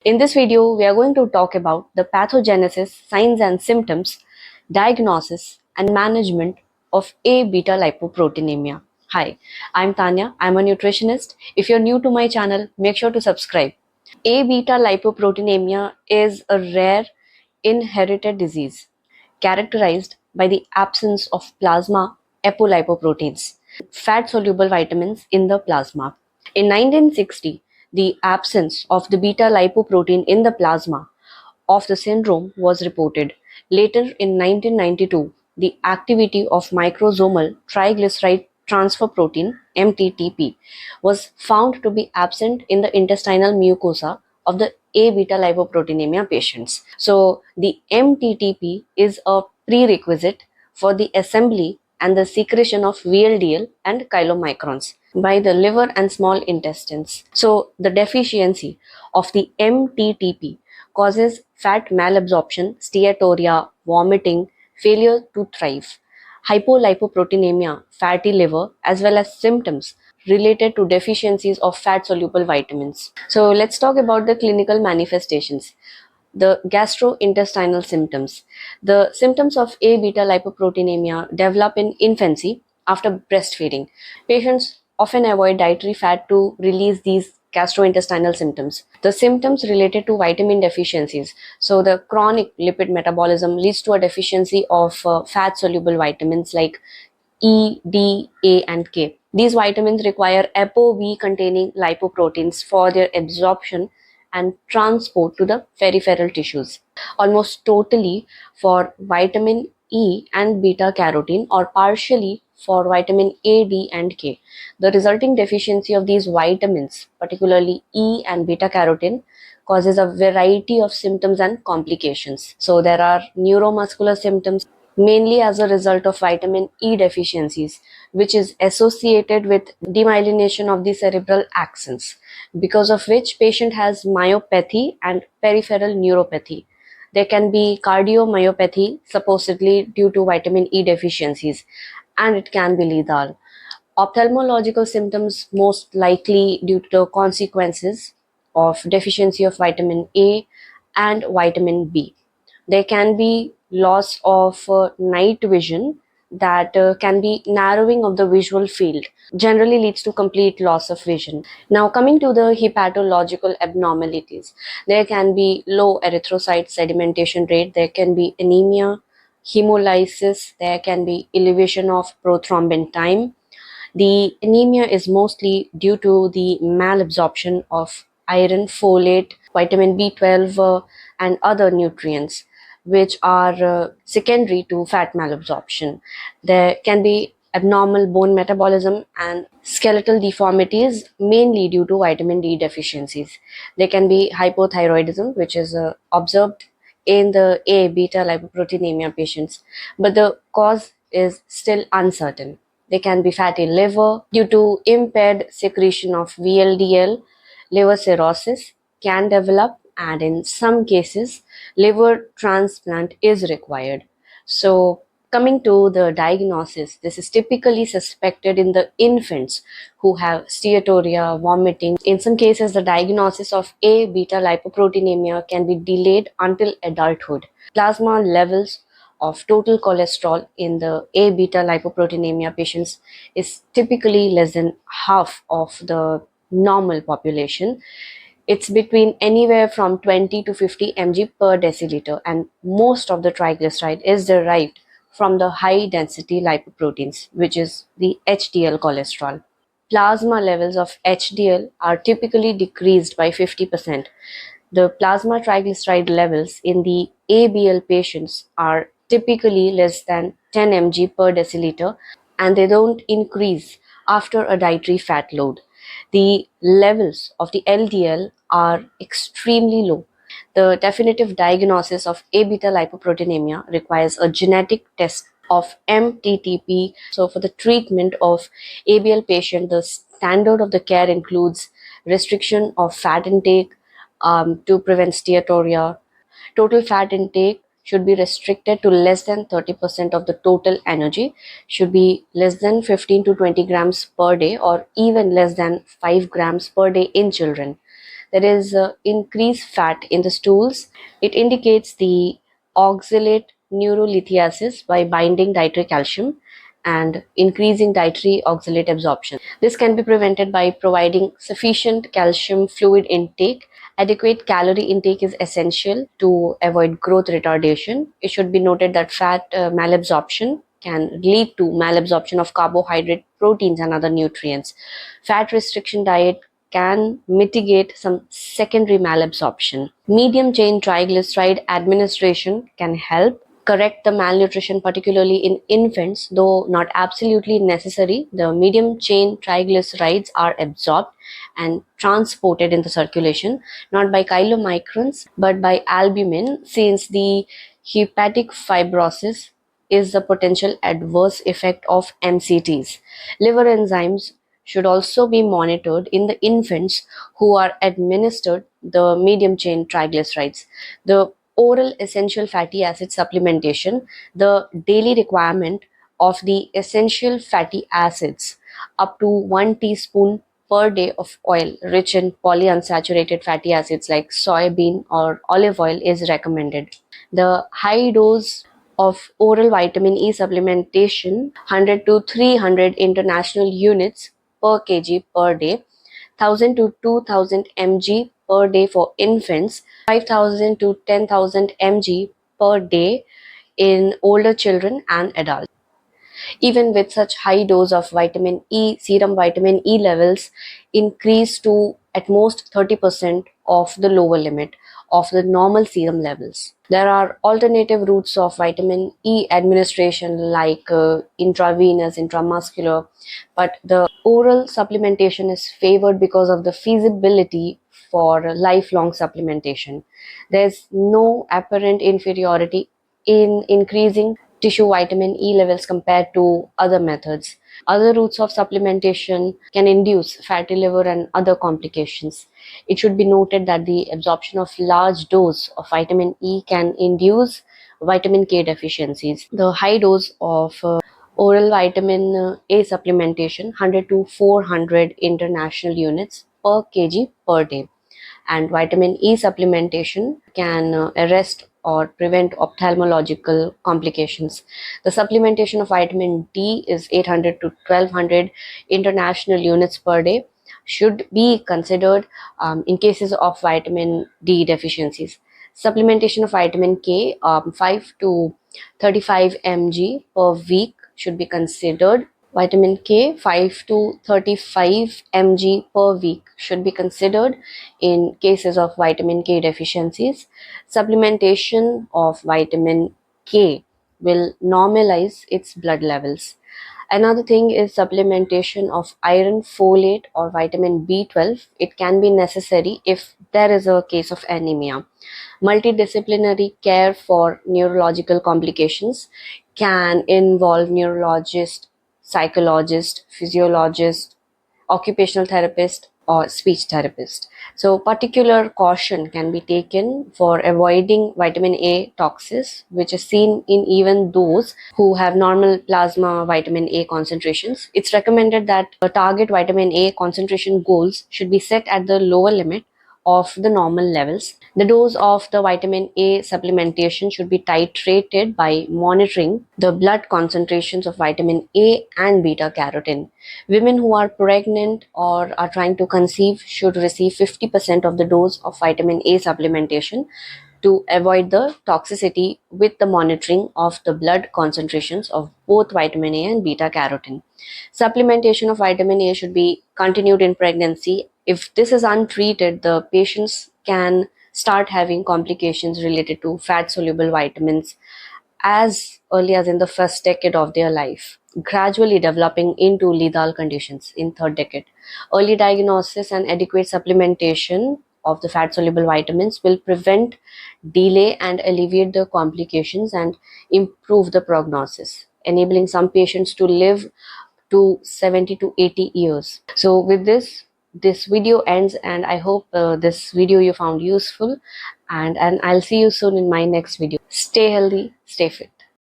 In this video, we are going to talk about the pathogenesis, signs and symptoms, diagnosis, and management of A beta lipoproteinemia. Hi, I'm Tanya. I'm a nutritionist. If you're new to my channel, make sure to subscribe. A beta lipoproteinemia is a rare inherited disease characterized by the absence of plasma apolipoproteins, fat soluble vitamins in the plasma. In 1960, the absence of the beta lipoprotein in the plasma of the syndrome was reported. Later in 1992, the activity of microsomal triglyceride transfer protein (MTTP) was found to be absent in the intestinal mucosa of the A beta lipoproteinemia patients. So, the MTTP is a prerequisite for the assembly and the secretion of VLDL and chylomicrons by the liver and small intestines. So, the deficiency of the MTTP causes fat malabsorption, steatorrhea, vomiting, failure to thrive, hypolipoproteinemia, fatty liver, as well as symptoms related to deficiencies of fat soluble vitamins. So, let's talk about the clinical manifestations. The gastrointestinal symptoms. The symptoms of A beta lipoproteinemia develop in infancy after breastfeeding. Patients often avoid dietary fat to release these gastrointestinal symptoms. The symptoms related to vitamin deficiencies. So, the chronic lipid metabolism leads to a deficiency of fat soluble vitamins like E, D, A, and K. These vitamins require ApoB containing lipoproteins for their absorption and transport to the peripheral tissues. Almost totally for vitamin E and beta carotene, or partially for vitamin A, D, and K. The resulting deficiency of these vitamins, particularly E and beta carotene, causes a variety of symptoms and complications. So, there are neuromuscular symptoms mainly as a result of vitamin E deficiencies, which is associated with demyelination of the cerebral axons, because of which patient has myopathy and peripheral neuropathy. There can be cardiomyopathy, supposedly due to vitamin E deficiencies, and it can be lethal. Ophthalmological symptoms most likely due to the consequences of deficiency of vitamin A and vitamin B. There can be loss of night vision that can be narrowing of the visual field, generally leads to complete loss of vision. Now, coming to the hepatological abnormalities, there can be low erythrocyte sedimentation rate, there can be anemia, hemolysis, there can be elevation of prothrombin time. The anemia is mostly due to the malabsorption of iron, folate, vitamin B12, and other nutrients which are secondary to fat malabsorption. There can be abnormal bone metabolism and skeletal deformities mainly due to vitamin D deficiencies. There can be hypothyroidism, which is observed in the A beta lipoproteinemia patients, but the cause is still uncertain. There can be fatty liver due to impaired secretion of VLDL. Liver cirrhosis can develop, and in some cases, liver transplant is required. So, coming to the diagnosis, this is typically suspected in the infants who have steatorrhea, vomiting. In some cases, the diagnosis of A beta lipoproteinemia can be delayed until adulthood. Plasma levels of total cholesterol in the A beta lipoproteinemia patients is typically less than half of the normal population. It's between anywhere from 20 to 50 mg per deciliter, and most of the triglyceride is derived from the high density lipoproteins, which is the HDL cholesterol. Plasma levels of HDL are typically decreased by 50%. The plasma triglyceride levels in the ABL patients are typically less than 10 mg per deciliter, and they don't increase after a dietary fat load. The levels of the LDL are extremely low. The definitive diagnosis of A beta lipoproteinemia requires a genetic test of MTTP. So, for the treatment of ABL patient, the standard of the care includes restriction of fat intake to prevent steatorrhea. Total fat intake should be restricted to less than 30% of the total energy, should be less than 15 to 20 grams per day, or even less than 5 grams per day in children. there is increased fat in the stools. It indicates the oxalate neurolithiasis by binding dietary calcium and increasing dietary oxalate absorption. This can be prevented by providing sufficient calcium fluid intake. Adequate calorie intake is essential to avoid growth retardation. It should be noted that fat malabsorption can lead to malabsorption of carbohydrate, proteins, and other nutrients. Fat restriction diet can mitigate some secondary malabsorption. Medium chain triglyceride administration can help correct the malnutrition, particularly in infants, though not absolutely necessary. The medium chain triglycerides are absorbed and transported in the circulation, not by chylomicrons but by albumin, since the hepatic fibrosis is the potential adverse effect of MCTs. Liver enzymes should also be monitored in the infants who are administered the medium chain triglycerides. The oral essential fatty acid supplementation, the daily requirement of the essential fatty acids up to 1 teaspoon per day of oil rich in polyunsaturated fatty acids like soybean or olive oil is recommended. The high dose of oral vitamin E supplementation, 100 to 300 international units per kg per day, 1000 to 2000 mg per day for infants, 5000 to 10,000 mg per day in older children and adults. Even with such high dose of vitamin E, serum vitamin E levels increase to at most 30% of the lower limit of the normal serum levels. There are alternative routes of vitamin E administration like intravenous, intramuscular, but the oral supplementation is favored because of the feasibility for lifelong supplementation. There's no apparent inferiority in increasing tissue vitamin E levels compared to other methods. Other routes of supplementation can induce fatty liver and other complications. It should be noted that the absorption of large dose of vitamin E can induce vitamin K deficiencies. The high dose of oral vitamin A supplementation, 100 to 400 international units per kg per day, and vitamin E supplementation can arrest or prevent ophthalmological complications. The supplementation of vitamin D is 800 to 1200 international units per day should be considered in cases of vitamin D deficiencies. Supplementation of vitamin K, 5 to 35 mg per week should be considered. Vitamin K, 5 to 35 mg per week should be considered in cases of vitamin K deficiencies. Supplementation of vitamin K will normalize its blood levels. Another thing is supplementation of iron, folate, or vitamin B12. It can be necessary if there is a case of anemia. Multidisciplinary care for neurological complications can involve neurologist, psychologist, physiologist, occupational therapist, or speech therapist. So, particular caution can be taken for avoiding vitamin A toxins, which is seen in even those who have normal plasma vitamin A concentrations. It's recommended that target vitamin A concentration goals should be set at the lower limit of the normal levels. The dose of the vitamin A supplementation should be titrated by monitoring the blood concentrations of vitamin A and beta carotene. Women who are pregnant or are trying to conceive should receive 50% of the dose of vitamin A supplementation to avoid the toxicity with the monitoring of the blood concentrations of both vitamin A and beta carotene. Supplementation of vitamin A should be continued in pregnancy. If this is untreated, the patients can start having complications related to fat soluble vitamins as early as in the first decade of their life, gradually developing into lethal conditions in third decade. Early diagnosis and adequate supplementation of the fat soluble vitamins will prevent delay and alleviate the complications and improve the prognosis, enabling some patients to live to 70 to 80 years. So with this video ends, and I hope this video you found useful, and I'll see you soon in my next video. Stay healthy, stay fit.